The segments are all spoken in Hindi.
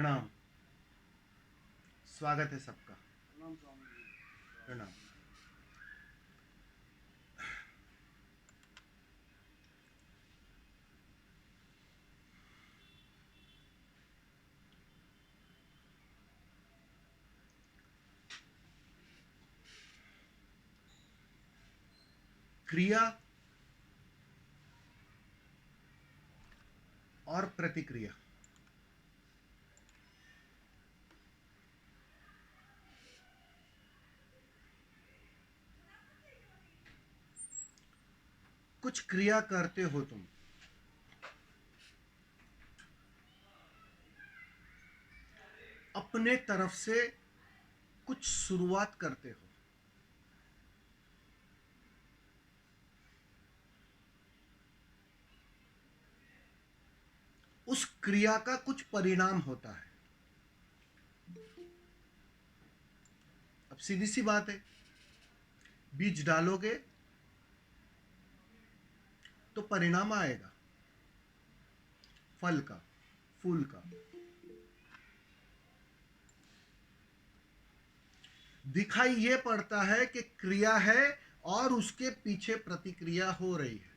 प्रणाम। स्वागत है सबका। प्रणाम। क्रिया और प्रतिक्रिया। कुछ क्रिया करते हो तुम, अपने तरफ से कुछ शुरुआत करते हो, उस क्रिया का कुछ परिणाम होता है। अब सीधी सी बात है, बीज डालोगे तो परिणाम आएगा, फल का, फूल का। दिखाई ये पड़ता है कि क्रिया है और उसके पीछे प्रतिक्रिया हो रही है।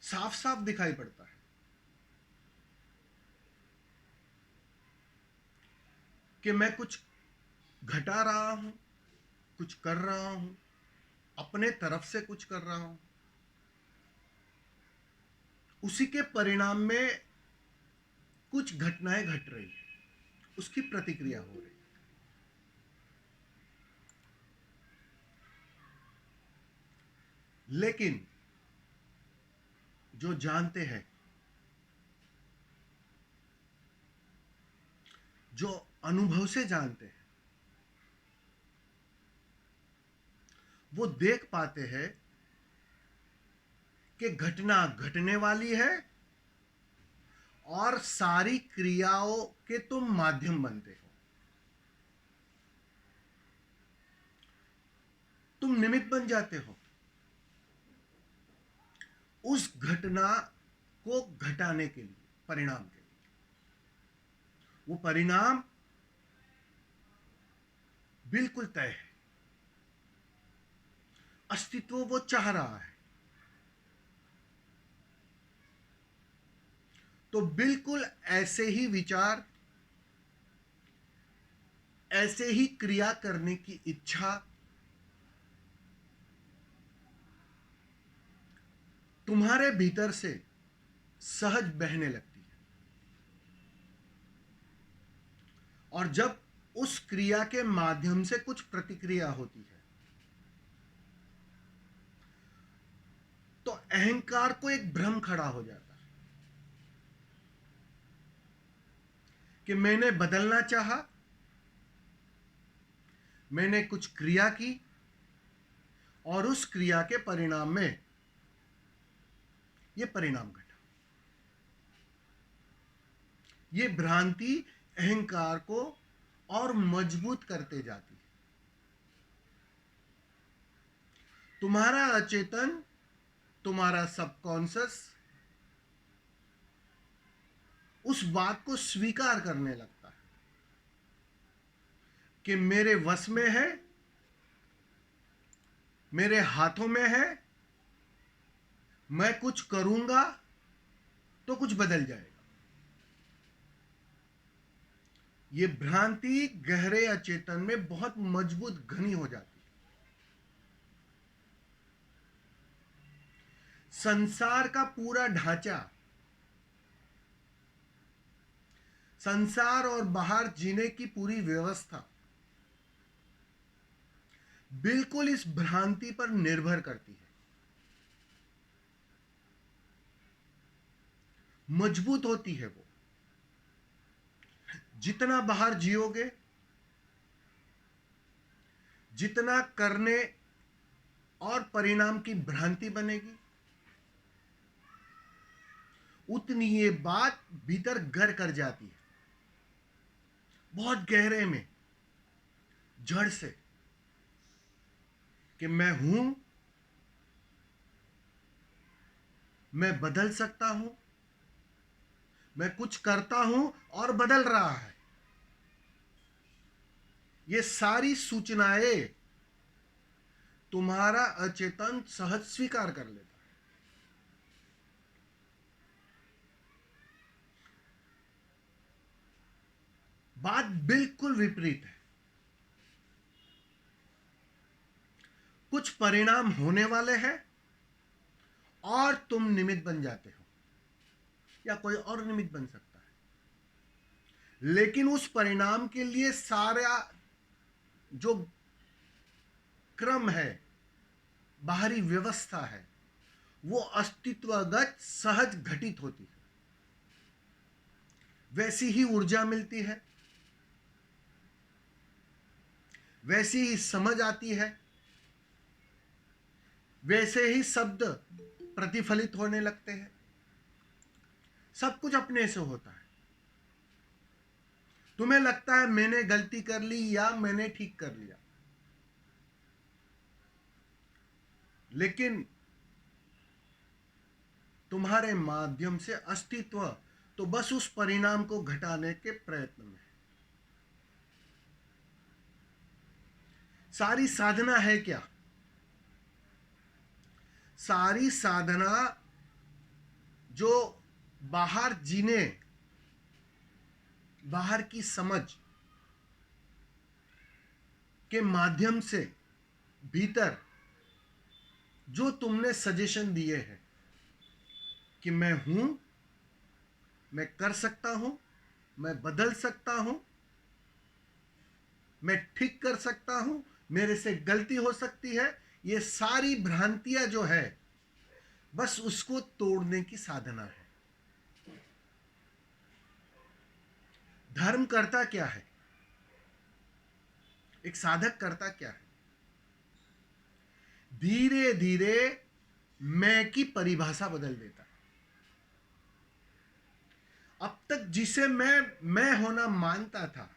साफ साफ दिखाई पड़ता है कि मैं कुछ घटा रहा हूं, कुछ कर रहा हूं, अपने तरफ से कुछ कर रहा हूं, उसी के परिणाम में कुछ घटनाएं घट रही है, उसकी प्रतिक्रिया हो रही है। लेकिन जो जानते हैं, जो अनुभव से जानते हैं, वो देख पाते हैं कि घटना घटने वाली है और सारी क्रियाओं के तुम माध्यम बनते हो, तुम निमित्त बन जाते हो उस घटना को घटाने के लिए, परिणाम के लिए। वो परिणाम बिल्कुल तय है, अस्तित्व वो चाह रहा है, तो बिल्कुल ऐसे ही विचार, ऐसे ही क्रिया करने की इच्छा तुम्हारे भीतर से सहज बहने लगती है। और जब उस क्रिया के माध्यम से कुछ प्रतिक्रिया होती है तो अहंकार को एक भ्रम खड़ा हो जाता है कि मैंने बदलना चाहा, मैंने कुछ क्रिया की और उस क्रिया के परिणाम में यह परिणाम घटा। ये भ्रांति अहंकार को और मजबूत करते जाती है। तुम्हारा अचेतन, तुम्हारा सबकॉन्शियस उस बात को स्वीकार करने लगता है कि मेरे वश में है, मेरे हाथों में है, मैं कुछ करूंगा तो कुछ बदल जाएगा। ये भ्रांति गहरे अचेतन में बहुत मजबूत घनी हो जाती है। संसार का पूरा ढांचा, संसार और बाहर जीने की पूरी व्यवस्था बिल्कुल इस भ्रांति पर निर्भर करती है। मजबूत होती है वो। जितना बाहर जियोगे, जितना करने और परिणाम की भ्रांति बनेगी, उतनी ये बात भीतर घर कर जाती है, बहुत गहरे में, जड़ से, कि मैं हूं मैं बदल सकता हूं, मैं कुछ करता हूं और बदल रहा है। ये सारी सूचनाएं तुम्हारा अचेतन सहज स्वीकार कर लेता है। बात बिल्कुल विपरीत है। कुछ परिणाम होने वाले हैं और तुम निमित्त बन जाते हो, या कोई और निमित्त बन सकता है, लेकिन उस परिणाम के लिए सारा जो क्रम है, बाहरी व्यवस्था है, वो अस्तित्वगत सहज घटित होती है। वैसी ही ऊर्जा मिलती है, वैसी ही समझ आती है, वैसे ही शब्द प्रतिफलित होने लगते हैं। सब कुछ अपने से होता है। तुम्हें लगता है मैंने गलती कर ली या मैंने ठीक कर लिया, लेकिन तुम्हारे माध्यम से अस्तित्व तो बस उस परिणाम को घटाने के प्रयत्न में है। सारी साधना है क्या? सारी साधना जो बाहर जीने, बाहर की समझ के माध्यम से भीतर जो तुमने सजेशन दिए हैं कि मैं हूं, मैं कर सकता हूं, मैं बदल सकता हूं, मैं ठीक कर सकता हूं, मेरे से गलती हो सकती है, ये सारी भ्रांतियां जो है बस उसको तोड़ने की साधना है। धर्म करता क्या है? एक साधक करता क्या है? धीरे धीरे मैं की परिभाषा बदल देता है। अब तक जिसे मैं होना मानता था,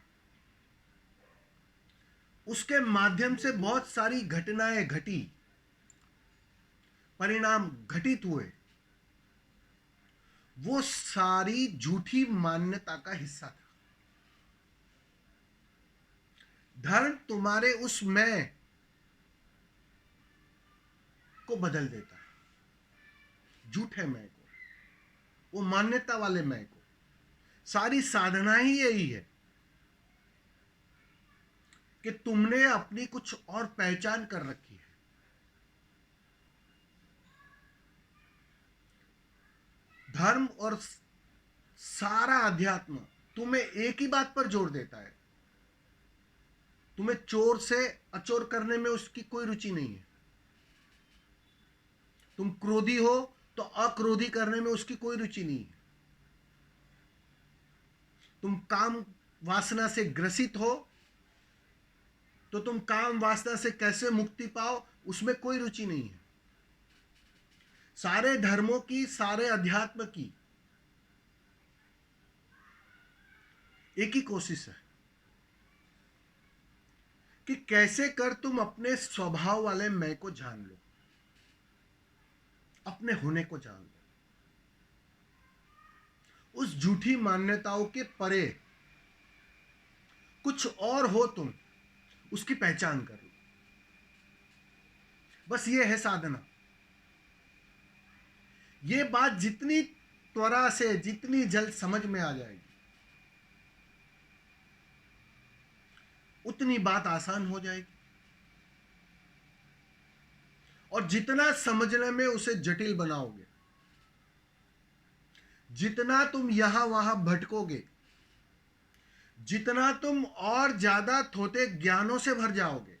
उसके माध्यम से बहुत सारी घटनाएं घटी, परिणाम घटित हुए, वो सारी झूठी मान्यता का हिस्सा था। धर्म तुम्हारे उस मैं को बदल देता है, झूठे मैं को, वो मान्यता वाले मैं को। सारी साधना ही यही है कि तुमने अपनी कुछ और पहचान कर रखी है। धर्म और सारा अध्यात्म तुम्हें एक ही बात पर जोर देता है, तुम्हें चोर से अचोर करने में उसकी कोई रुचि नहीं है। तुम क्रोधी हो तो अक्रोधी करने में उसकी कोई रुचि नहीं है। तुम काम वासना से ग्रसित हो तो तुम काम वासना से कैसे मुक्ति पाओ, उसमें कोई रुचि नहीं है। सारे धर्मों की, सारे अध्यात्म की एक ही कोशिश है कि कैसे कर तुम अपने स्वभाव वाले मैं को जान लो, अपने होने को जान लो, उस झूठी मान्यताओं के परे कुछ और हो तुम, उसकी पहचान कर लो। बस ये है साधना। ये बात जितनी त्वरा से, जितनी जल्द समझ में आ जाएगी, उतनी बात आसान हो जाएगी। और जितना समझने में उसे जटिल बनाओगे, जितना तुम यहां वहां भटकोगे, जितना तुम और ज्यादा थोते ज्ञानों से भर जाओगे,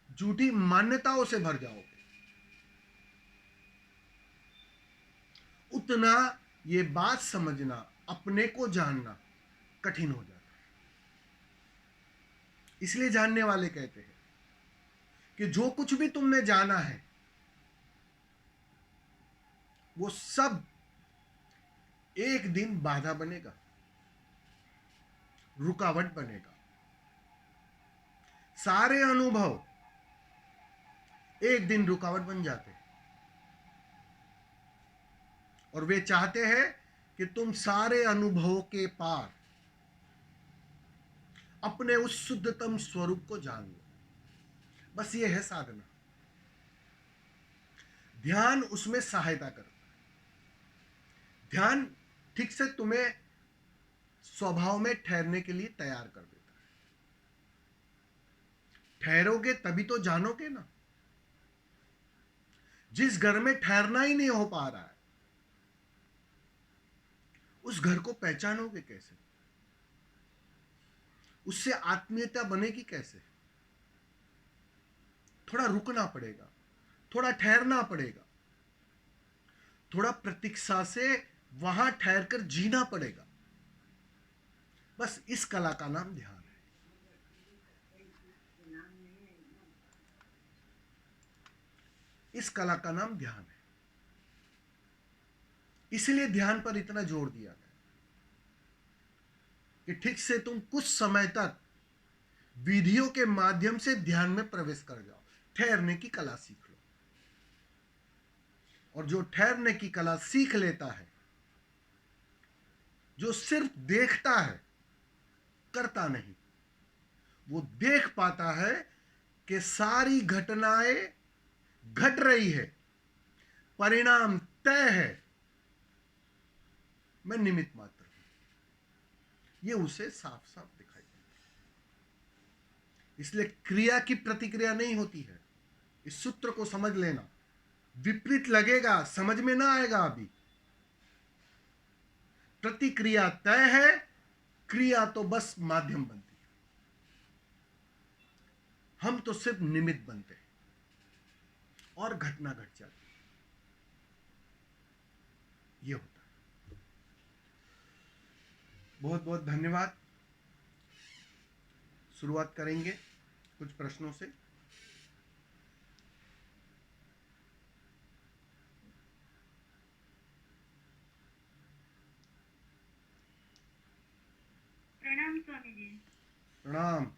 झूठी मान्यताओं से भर जाओगे, उतना ये बात समझना, अपने को जानना कठिन हो जाता है। इसलिए जानने वाले कहते हैं कि जो कुछ भी तुमने जाना है वो सब एक दिन बाधा बनेगा, रुकावट बनेगा। सारे अनुभव एक दिन रुकावट बन जाते हैं। और वे चाहते हैं कि तुम सारे अनुभवों के पार अपने उस शुद्धतम स्वरूप को जान लो। बस ये है साधना। ध्यान उसमें सहायता करता है। ध्यान ठीक से तुम्हें स्वभाव में ठहरने के लिए तैयार कर देता है। ठहरोगे तभी तो जानोगे ना। जिस घर में ठहरना ही नहीं हो पा रहा है, उस घर को पहचानोगे कैसे? उससे आत्मीयता बनेगी कैसे? थोड़ा रुकना पड़ेगा, थोड़ा ठहरना पड़ेगा, थोड़ा प्रतीक्षा से वहां ठहरकर जीना पड़ेगा। बस इस कला का नाम ध्यान है। इस कला का नाम ध्यान है। इसलिए ध्यान पर इतना जोर दिया गया कि ठीक से तुम कुछ समय तक विधियों के माध्यम से ध्यान में प्रवेश कर जाओ। ठहरने की कला सीख लो। और जो ठहरने की कला सीख लेता है, जो सिर्फ देखता है, करता नहीं, वो देख पाता है कि सारी घटनाएं घट रही है, परिणाम तय है, मैं निमित्त मात्र हूं। ये उसे साफ साफ दिखाई देता है। इसलिए क्रिया की प्रतिक्रिया नहीं होती है। इस सूत्र को समझ लेना। विपरीत लगेगा, समझ में ना आएगा अभी। प्रतिक्रिया तय है, क्रिया तो बस माध्यम बनती है। हम तो सिर्फ निमित्त बनते हैं और घटना घट जाती है। ये होता है। बहुत बहुत धन्यवाद। शुरुआत करेंगे कुछ प्रश्नों से। प्रणाम स्वामी जी। प्रणाम।